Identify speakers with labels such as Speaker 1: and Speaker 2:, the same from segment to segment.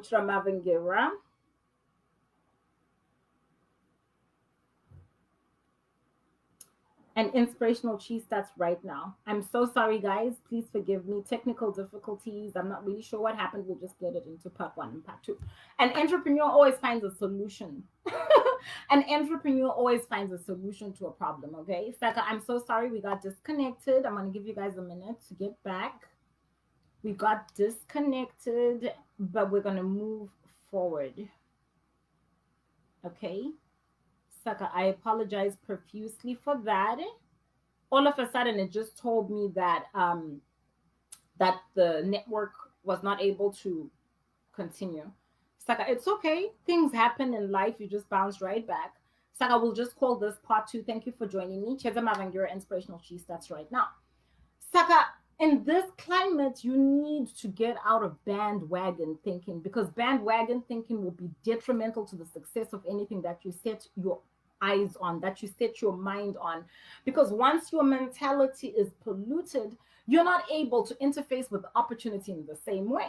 Speaker 1: Mavingira. And inspirational cheese starts right now. I'm so sorry, guys. Please forgive me. Technical difficulties. I'm not really sure what happened. We'll just get it into part one and part two. An entrepreneur always finds a solution. An entrepreneur always finds a solution to a problem. Okay, Saka, I'm so sorry we got disconnected. I'm gonna give you guys a minute to get back. We got disconnected, but we're gonna move forward. Okay. Saka, I apologize profusely for that. All of a sudden, it just told me that that the network was not able to continue. Saka, it's okay. Things happen in life. You just bounce right back. Saka, we'll just call this part two. Thank you for joining me. Cheza Mavangira, Inspirational Cheese. That's right now. Saka, in this climate, you need to get out of bandwagon thinking, because bandwagon thinking will be detrimental to the success of anything that you set your eyes on, that you set your mind on. Because once your mentality is polluted, you're not able to interface with the opportunity in the same way.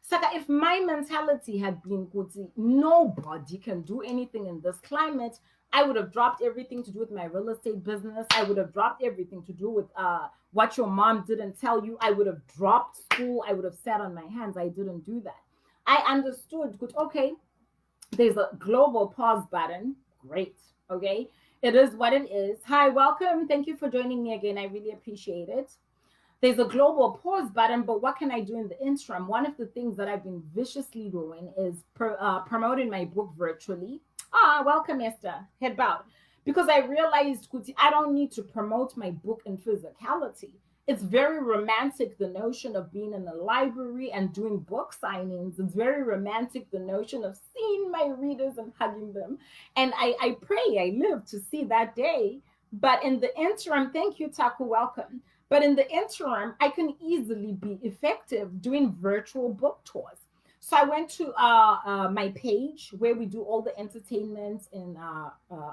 Speaker 1: Saka, if my mentality had been Kuti, nobody can do anything in this climate, I would have dropped everything to do with my real estate business. I would have dropped everything to do with what your mom didn't tell you. I would have dropped school. I would have sat on my hands. I didn't do that. I understood, okay, there's a global pause button. Great. Okay. It is what it is. Hi, welcome. Thank you for joining me again. I really appreciate it. There's a global pause button, but what can I do in the interim? One of the things that I've been viciously doing is promoting my book virtually. Welcome, Esther. Head bowed. Because I realized, Kuti, I don't need to promote my book in physicality. It's very romantic, the notion of being in a library and doing book signings. It's very romantic, the notion of seeing my readers and hugging them. And I pray, I live to see that day. But in the interim, thank you, Taku, welcome. But in the interim, I can easily be effective doing virtual book tours. So I went to my page where we do all the entertainment in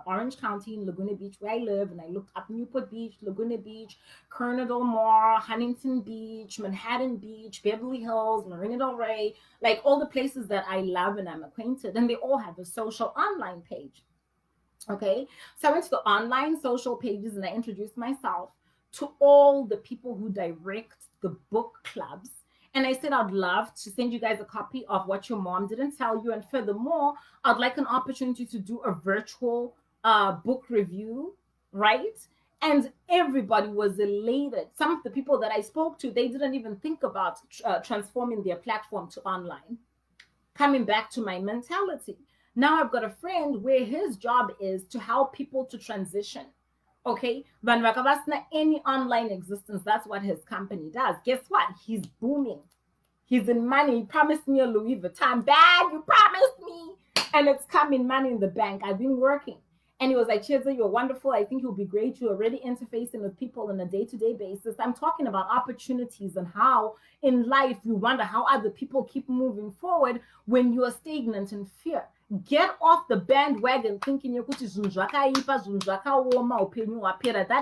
Speaker 1: Orange County in Laguna Beach, where I live, and I looked up Newport Beach, Laguna Beach, Corona del Mar, Huntington Beach, Manhattan Beach, Beverly Hills, Marina del Rey, like all the places that I love and I'm acquainted, and they all have a social online page. Okay, so I went to the online social pages and I introduced myself to all the people who direct the book clubs. And I said, I'd love to send you guys a copy of What Your Mom Didn't Tell You. And furthermore, I'd like an opportunity to do a virtual book review, right? And everybody was elated. Some of the people that I spoke to, they didn't even think about transforming their platform to online. Coming back to my mentality. Now I've got a friend where his job is to help people to transition. Okay, Bandwagon, any online existence, that's what his company does. Guess what? He's booming. He's in money. He promised me a Louis Vuitton bag. You promised me. And it's coming, money in the bank. I've been working. And he was like, Cheza, you're wonderful. I think you'll be great. You're already interfacing with people on a day-to-day basis. I'm talking about opportunities and how in life you wonder how other people keep moving forward when you are stagnant in fear. Get off the bandwagon thinking that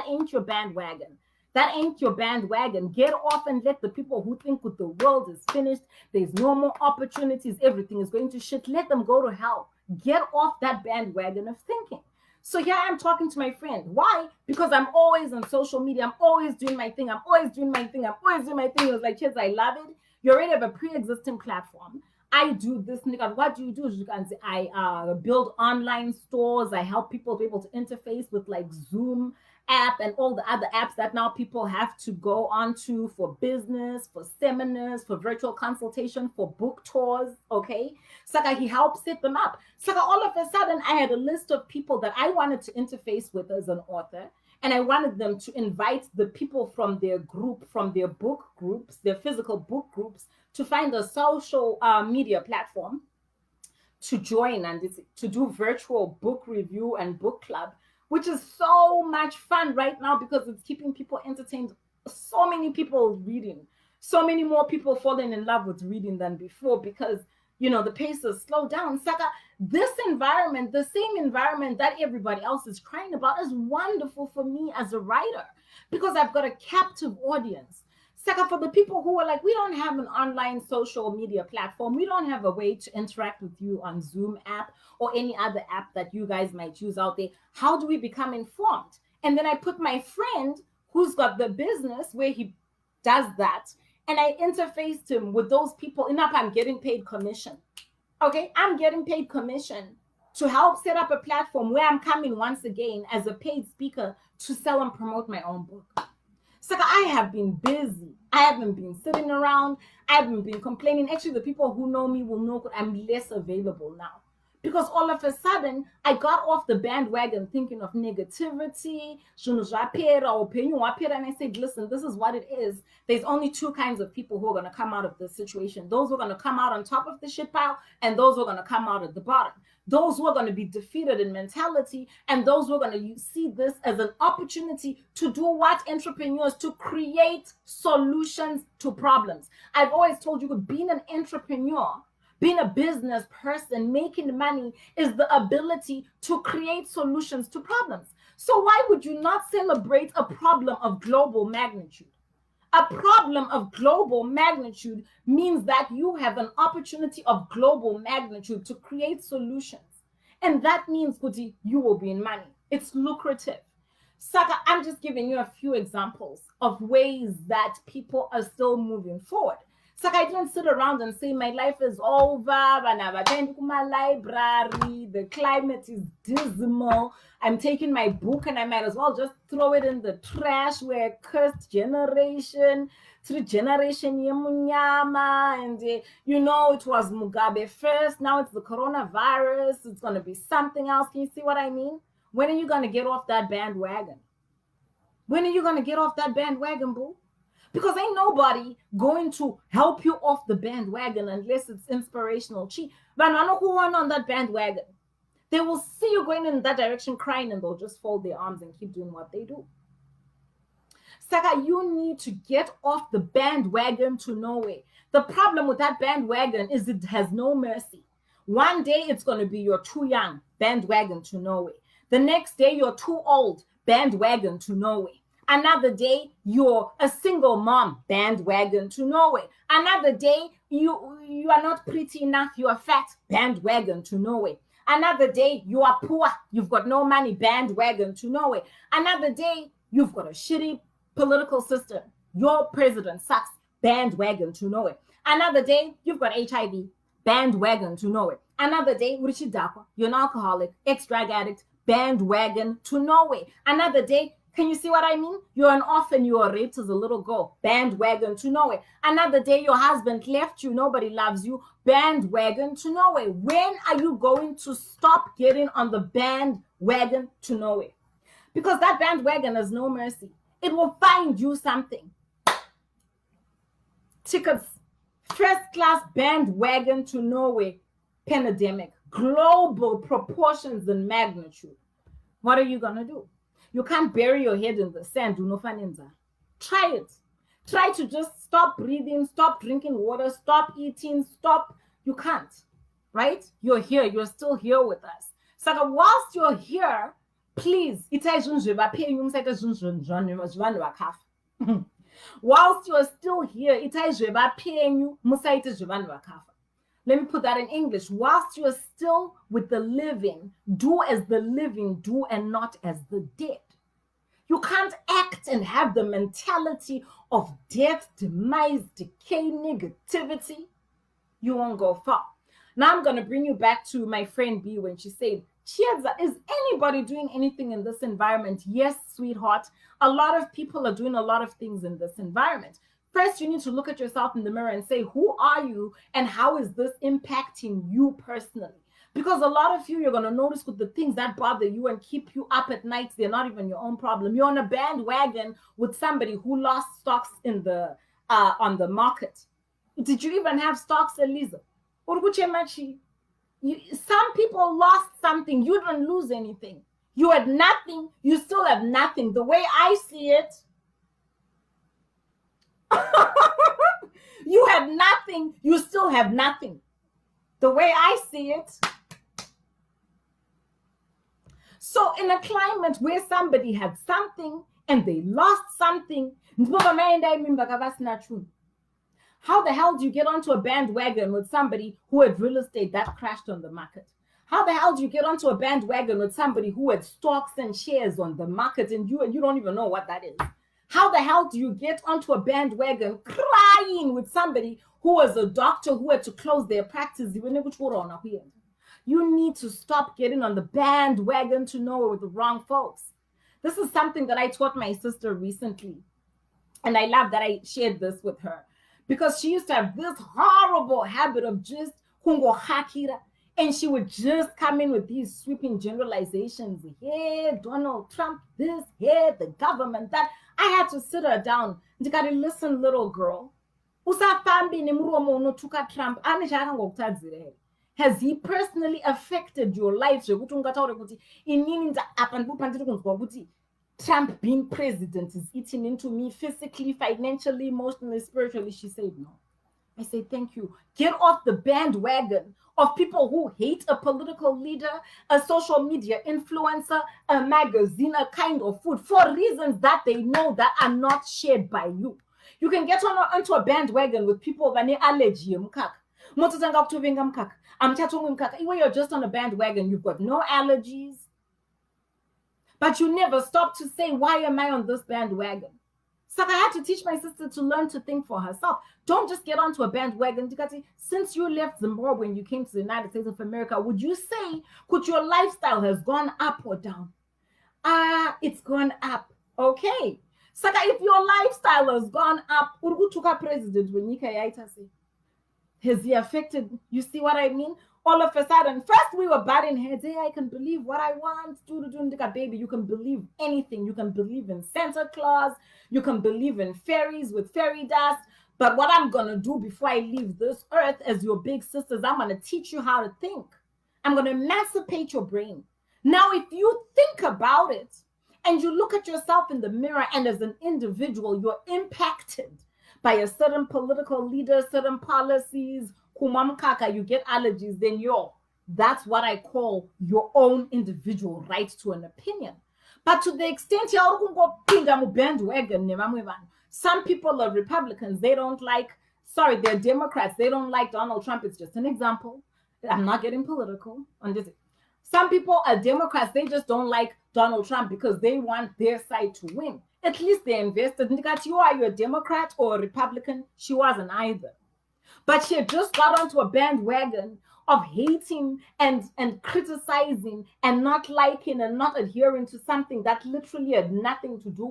Speaker 1: ain't your bandwagon. That ain't your bandwagon. Get off and let the people who think that the world is finished, there's no more opportunities, everything is going to shit, let them go to hell. Get off that bandwagon of thinking. So here I'm talking to my friend. Why? Because I'm always on social media. I'm always doing my thing. I'm always doing my thing. I'm always doing my thing. He was like, Cheza, I love it. You already have a pre-existing platform. I do this. What do? You can say I build online stores. I help people be able to interface with like Zoom app and all the other apps that now people have to go onto for business, for seminars, for virtual consultation, for book tours. Okay, Saka, he helps set them up. Saka, all of a sudden, I had a list of people that I wanted to interface with as an author. And I wanted them to invite the people from their group, from their book groups, their physical book groups, to find a social media platform to join and to do virtual book review and book club, which is so much fun right now because it's keeping people entertained. So many people reading, so many more people falling in love with reading than before because, you know, the pace has slowed down. Saka, this environment, the same environment that everybody else is crying about, is wonderful for me as a writer because I've got a captive audience. Second, for the people who are like, we don't have an online social media platform, we don't have a way to interact with you on Zoom app or any other app that you guys might use out there, how do we become informed? And then I put my friend who's got the business where he does that, and I interfaced him with those people. Enough, I'm getting paid commission. Okay, I'm getting paid commission to help set up a platform where I'm coming once again as a paid speaker to sell and promote my own book. So I have been busy. I haven't been sitting around. I haven't been complaining. Actually, the people who know me will know I'm less available now. Because all of a sudden, I got off the bandwagon thinking of negativity, and I said, listen, this is what it is. There's only two kinds of people who are going to come out of this situation. Those who are going to come out on top of the shit pile, and those who are going to come out at the bottom. Those who are going to be defeated in mentality, and those who are going to see this as an opportunity to do what entrepreneurs, to create solutions to problems. I've always told you, being an entrepreneur, being a business person, making money is the ability to create solutions to problems. So why would you not celebrate a problem of global magnitude? A problem of global magnitude means that you have an opportunity of global magnitude to create solutions. And that means, Kuti, you will be in money. It's lucrative. Saka, I'm just giving you a few examples of ways that people are still moving forward. Saka, I didn't sit around and say my life is over, I've attended my library, the climate is dismal, I'm taking my book and I might as well just throw it in the trash. We're a cursed generation, through generation yemunyama, and you know, it was Mugabe first, now it's the coronavirus, it's going to be something else. Can you see what I mean? When are you going to get off that bandwagon? When are you going to get off that bandwagon, boo? Because ain't nobody going to help you off the bandwagon unless it's inspirational. But I know who went on that bandwagon. They will see you going in that direction crying, and they'll just fold their arms and keep doing what they do. Saka, you need to get off the bandwagon to nowhere. The problem with that bandwagon is it has no mercy. One day it's going to be you're too young, bandwagon to nowhere. The next day you're too old, bandwagon to nowhere. Another day, you're a single mom, bandwagon to nowhere. Another day, you are not pretty enough, you are fat, bandwagon to nowhere. Another day, you are poor, you've got no money, bandwagon to nowhere. Another day, you've got a shitty political system, your president sucks, bandwagon to nowhere. Another day, you've got HIV, bandwagon to nowhere. Another day, you're an alcoholic, ex-drug addict, bandwagon to nowhere. Another day, can you see what I mean? You're an orphan, you were raped as a little girl, bandwagon to nowhere. Another day, your husband left you, nobody loves you, bandwagon to nowhere. When are you going to stop getting on the bandwagon to nowhere? Because that bandwagon has no mercy. It will find you something. Tickets, first class bandwagon to nowhere, pandemic, global proportions and magnitude. What are you going to do? You can't bury your head in the sand. Try it. Try to just stop breathing, stop drinking water, stop eating, stop. You can't, right? You're here. You're still here with us. So whilst you're here, please, whilst you're still here, let me put that in English. Whilst you're still with the living, do as the living do and not as the dead. You can't act and have the mentality of death, demise, decay, negativity. You won't go far. Now I'm going to bring you back to my friend B when she said, Chiaza, is anybody doing anything in this environment? Yes, sweetheart. A lot of people are doing a lot of things in this environment. First, you need to look at yourself in the mirror and say, who are you and how is this impacting you personally? Because a lot of you're going to notice with the things that bother you and keep you up at night, they're not even your own problem. You're on a bandwagon with somebody who lost stocks in the on the market. Did you even have stocks, Eliza? Some people lost something. You didn't lose anything. You had nothing. You still have nothing. The way I see it, you had nothing. You still have nothing. The way I see it. So in a climate where somebody had something and they lost something. How the hell do you get onto a bandwagon with somebody who had real estate that crashed on the market? How the hell do you get onto a bandwagon with somebody who had stocks and shares on the market and you don't even know what that is? How the hell do you get onto a bandwagon crying with somebody who was a doctor who had to close their practice? You need to stop getting on the bandwagon to know with the wrong folks. This is something that I taught my sister recently. And I love that I shared this with her. Because she used to have this horrible habit of just hungo hakira. And she would just come in with these sweeping generalizations. Here, Donald Trump, this, here, the government, that. I had to sit her down. Listen, little girl. Trump. Has he personally affected your life? Trump being president is eating into me physically, financially, emotionally, spiritually. She said no. I say thank you. Get off the bandwagon of people who hate a political leader, a social media influencer, a magazine, a kind of food for reasons that they know that are not shared by you. You can get onto a bandwagon with people that have allergy. You're just on a bandwagon. You've got no allergies. But you never stop to say, why am I on this bandwagon? So I had to teach my sister to learn to think for herself. Don't just get onto a bandwagon. Since you left Zimbabwe when you came to the United States of America, would you say, could your lifestyle has gone up or down? It's gone up. Okay. So if your lifestyle has gone up, has he affected? You see what I mean? All of a sudden, first we were butting heads. Hey, I can believe what I want. Baby, you can believe anything. You can believe in Santa Claus. You can believe in fairies with fairy dust. But what I'm going to do before I leave this earth as your big sisters, I'm going to teach you how to think. I'm going to emancipate your brain. Now, if you think about it and you look at yourself in the mirror and as an individual, you're impacted by a certain political leader, certain policies, you get allergies, then that's what I call your own individual right to an opinion. But to the extent some people are Republicans, they're Democrats, they don't like Donald Trump. It's just an example. I'm not getting political on this. Some people are Democrats, they just don't like Donald Trump because they want their side to win. At least they invested. Are you a Democrat or a Republican? She wasn't either. But she had just got onto a bandwagon of hating and criticizing and not liking and not adhering to something that literally had nothing to do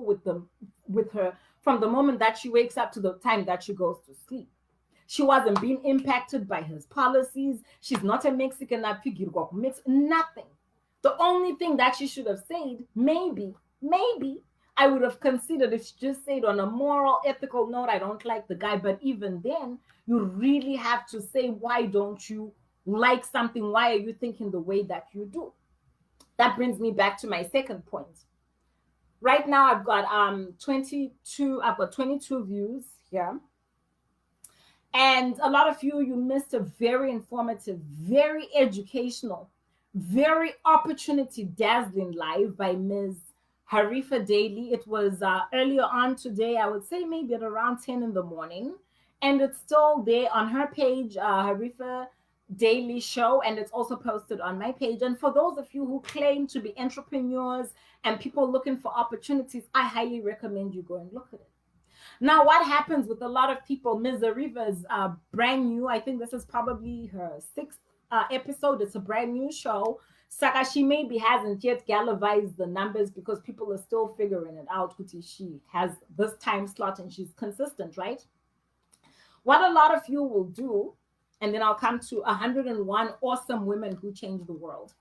Speaker 1: with her from the moment that she wakes up to the time that she goes to sleep. She wasn't being impacted by his policies. She's not a Mexican, nothing. The only thing that she should have said, maybe, I would have considered if she just said on a moral, ethical note, I don't like the guy. But even then, you really have to say, why don't you like something? Why are you thinking the way that you do? That brings me back to my second point. Right now, I've got 22 views here. And a lot of you missed a very informative, very educational, very opportunity dazzling live by Ms. Harifa Daily. It was earlier on today, I would say maybe at around 10 in the morning. And it's still there on her page, Harifa Daily Show, and it's also posted on my page. And for those of you who claim to be entrepreneurs and people looking for opportunities, I highly recommend you go and look at it. Now, what happens with a lot of people, Ms. Harifa is brand new. I think this is probably her 6th episode. It's a brand new show. Saka, she maybe hasn't yet galvanized the numbers because people are still figuring it out. She has this time slot and she's consistent, right? What a lot of you will do, and then I'll come to 101 awesome women who changed the world.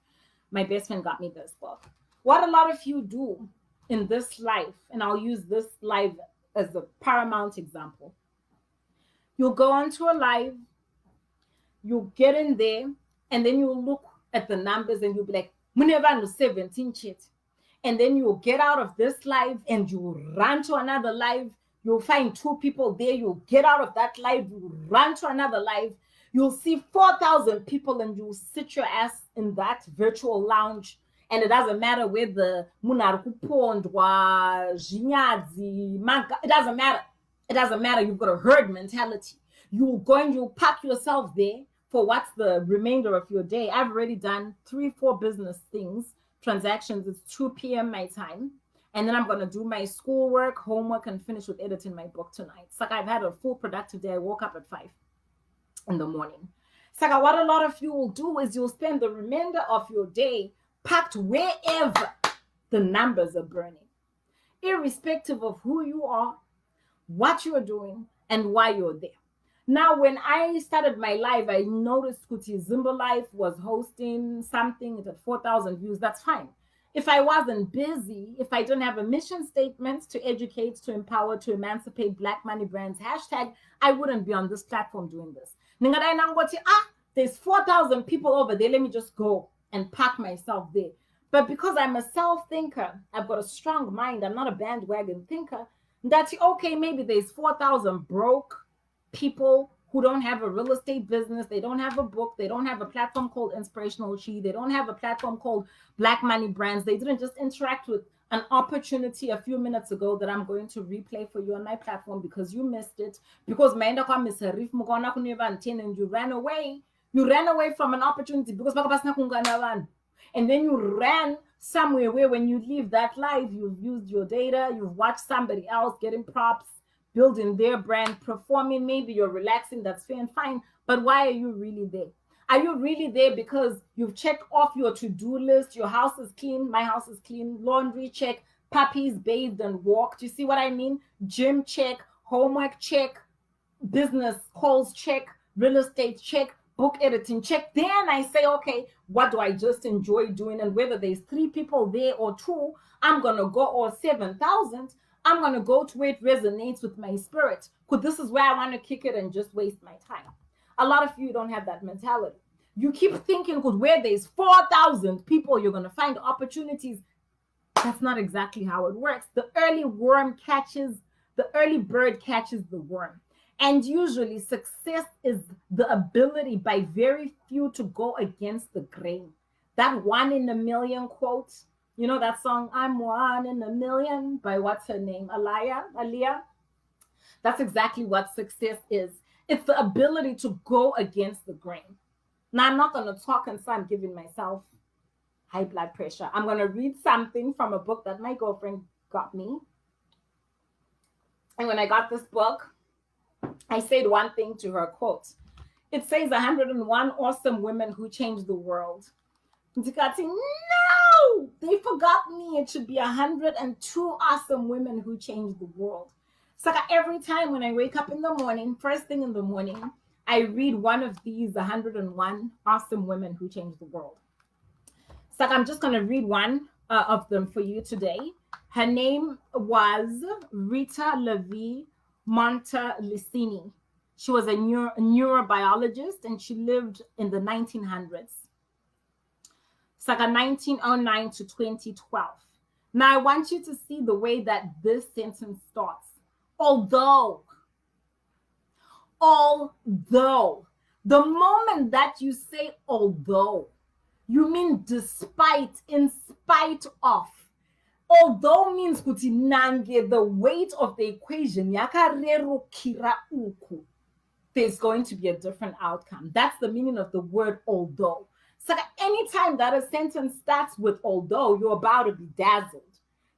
Speaker 1: My best friend got me this book. What a lot of you do in this life, and I'll use this live as the paramount example. You'll go onto a live, you'll get in there, and then you'll look at the numbers and you'll be like, Munevan 17 shit. And then you'll get out of this live and you'll run to another live. You'll find 2 people there. You'll get out of that live. You'll run to another live. You'll see 4,000 people and you'll sit your ass in that virtual lounge And it doesn't matter whether Munarukupondwa, Jinyazi, Manka, it doesn't matter. It doesn't matter. You've got a herd mentality. You'll pack yourself there for what's the remainder of your day. I've already done 3-4 business things, transactions. It's 2 p.m. my time. And then I'm going to do my schoolwork, homework, and finish with editing my book tonight. It's like I've had a full productive day. I woke up at 5 in the morning. So what a lot of you will do is you'll spend the remainder of your day packed wherever the numbers are burning, irrespective of who you are, what you're doing, and why you're there. Now, when I started my live, I noticed Kuti Zimba Life was hosting something at 4,000 views. That's fine. If I wasn't busy, if I don't have a mission statement to educate, to empower, to emancipate Black money brands, hashtag, I wouldn't be on this platform doing this. There's 4,000 people over there. Let me just go and park myself there. But because I'm a self-thinker, I've got a strong mind. I'm not a bandwagon thinker. That's okay. Maybe there's 4,000 broke people who don't have a real estate business. They don't have a book. They don't have a platform called Inspirational Chi. They don't have a platform called Black Money Brands. They didn't just interact with an opportunity a few minutes ago that I'm going to replay for you on my platform because you missed it. Because and you ran away. You ran away from an opportunity because and then you ran somewhere where when you leave that live, you've used your data, you've watched somebody else getting props, building their brand, performing. Maybe you're relaxing, that's fair and fine. But why are you really there? Are you really there because you've checked off your to-do list? Your house is clean, my house is clean, laundry check, puppies bathed and walked. You see what I mean? Gym check, homework check, business calls check, real estate check, book editing check. Then I say, okay, what do I just enjoy doing? And whether there's 3 people there or 2, I'm going to go, or 7,000, I'm going to go to where it resonates with my spirit. Because this is where I want to kick it and just waste my time. A lot of you don't have that mentality. You keep thinking because where there's 4,000 people, you're going to find opportunities. That's not exactly how it works. The early bird catches the worm. And usually success is the ability by very few to go against the grain. That 1 in a million quote, you know that song, I'm 1 in a million, by what's her name? Aaliyah? That's exactly what success is. It's the ability to go against the grain. Now, I'm not going to talk and say I'm giving myself high blood pressure. I'm going to read something from a book that my girlfriend got me. And when I got this book, I said one thing to her, quote, it says 101 awesome women who changed the world. No, they forgot me. It should be 102 awesome women who changed the world. So every time when I wake up in the morning, first thing in the morning, I read one of these 101 awesome women who changed the world. So I'm just going to read one of them for you today. Her name was Rita Levi Montalcini. She was a neurobiologist and she lived in the 1900s. It's like a 1909 to 2012. Now I want you to see the way that this sentence starts. Although, the moment that you say although, you mean despite, in spite of. Although means kuti nange, the weight of the equation, there's going to be a different outcome. That's the meaning of the word although. So anytime that a sentence starts with although, you're about to be dazzled.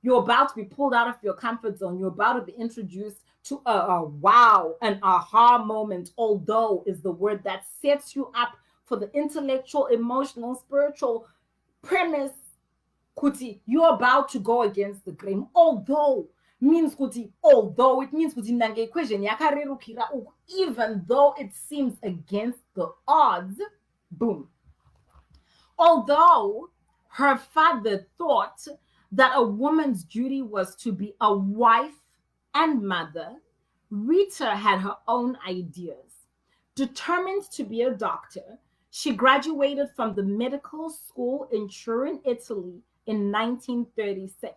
Speaker 1: You're about to be pulled out of your comfort zone. You're about to be introduced to a wow, an aha moment. Although is the word that sets you up for the intellectual, emotional, spiritual premise. Kuti, you're about to go against the grain. Although means kuti, although it means kuti nange equation yakarerukira, even though it seems against the odds, boom. Although her father thought that a woman's duty was to be a wife and mother, Rita had her own ideas. Determined to be a doctor, she graduated from the medical school in Turin, Italy in 1936.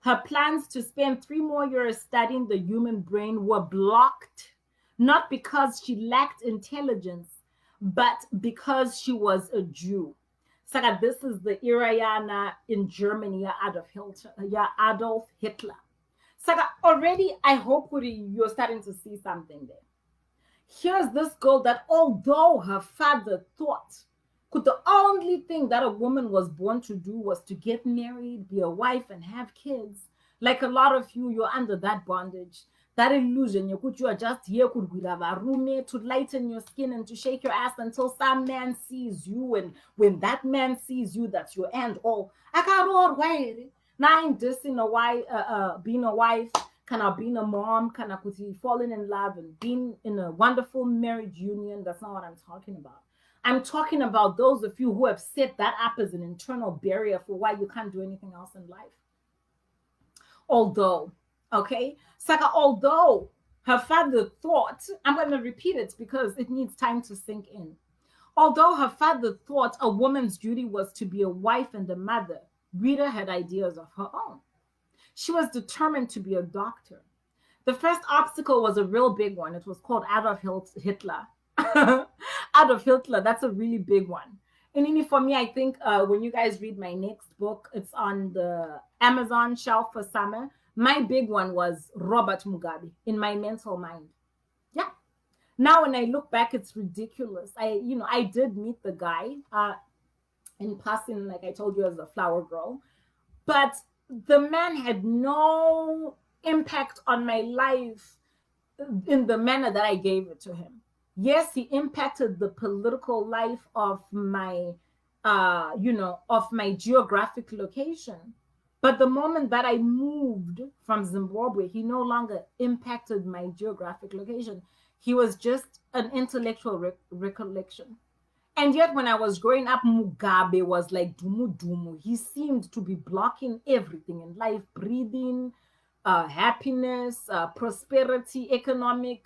Speaker 1: Her plans to spend 3 more years studying the human brain were blocked, not because she lacked intelligence, but because she was a Jew. Saka, this is the era yana in Germany, Adolf Hitler. Saka, already I hope you're starting to see something there. Here's this girl that, although her father thought could the only thing that a woman was born to do was to get married, be a wife, and have kids. Like a lot of you, you're under that bondage, that illusion. You are just here to lighten your skin and to shake your ass until some man sees you. And when that man sees you, that's your end all. I can't all wait. Now I'm just in a wife, being a wife, kind of being a mom, kind of falling in love and being in a wonderful marriage union. That's not what I'm talking about. I'm talking about those of you who have set that up as an internal barrier for why you can't do anything else in life. Although, okay, Saka, although her father thought, I'm going to repeat it because it needs time to sink in. Although her father thought a woman's duty was to be a wife and a mother, Rita had ideas of her own. She was determined to be a doctor. The first obstacle was a real big one. It was called Adolf Hitler. Adolf Hitler, that's a really big one. And for me, I think when you guys read my next book, it's on the Amazon shelf for summer. My big one was Robert Mugabe in my mental mind. Yeah. Now when I look back, it's ridiculous. I did meet the guy in passing, like I told you, as a flower girl, but the man had no impact on my life in the manner that I gave it to him. Yes, he impacted the political life of my of my geographic location, but the moment that I moved from Zimbabwe, he no longer impacted my geographic location. He was just an intellectual recollection. And yet when I was growing up, Mugabe was like dumu dumu. He seemed to be blocking everything in life: breathing, happiness, prosperity, economic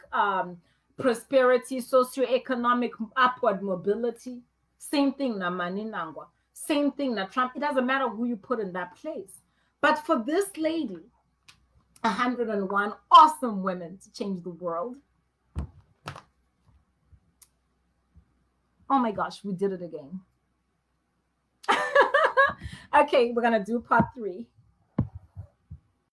Speaker 1: prosperity, socioeconomic upward mobility. Same thing na Maninangwa. Same thing na Trump. It doesn't matter who you put in that place. But for this lady, 101 awesome women to change the world. Oh my gosh, we did it again. Okay, we're going to do part 3.